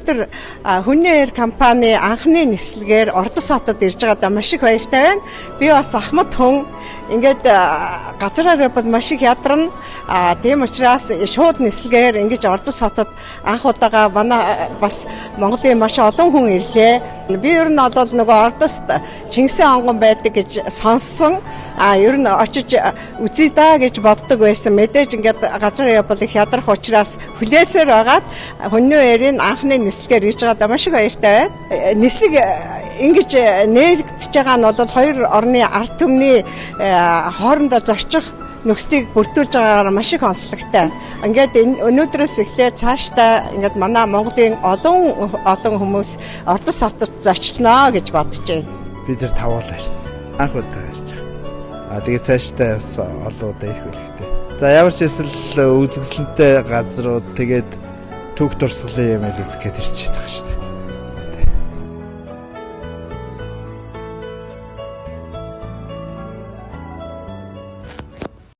өнөөдөр хүний эр компани анхны нислэгээр Ордос хотод ирж байгаадаа маш их баяртай байна. Би бас ахмад хүн ингээд газраараа бол маш их ядарна. Тийм учраас шууд нислэгээр ингэж Ордос хотод анх удаага манай бас Монголын маш олон хүн ирлээ. Би ер нь бол нөгөө Ордост Чингисийн анган байдаг гэж сонссон. Ер нь очиж үзье да гэж боддог байсан. Мэдээж ингээд газраа бол их ядрах учраас хүлээсээр байгаад хүний эрийн анхны нислэгээр ирж байгаадаа маш их баяртай байна. Нислэг ингэж нээлгдэж байгаа нь бол хоёр орны ард түмний хоорондоо зорчих нөхцөлийг бүрдүүлж байгаагаар маш их онцлогтой. Ингээд өнөөдрөөс эхлээд цаашдаа ингээд манай Монголын олон хүмүүс Ордос хотод зочлоо гэж бодож байна. Бид нар тавуулаа ирсэн. Анх удаа ирж байгаа. Тэгээд цаашдаа бас олон удаа ирэх байлгүй. За ямар ч эсвэл үзэсгэлэнтэй газрууд тэгээд түүх дурсгалын юм л үзэх гээд ирж байгаа шүү дээ.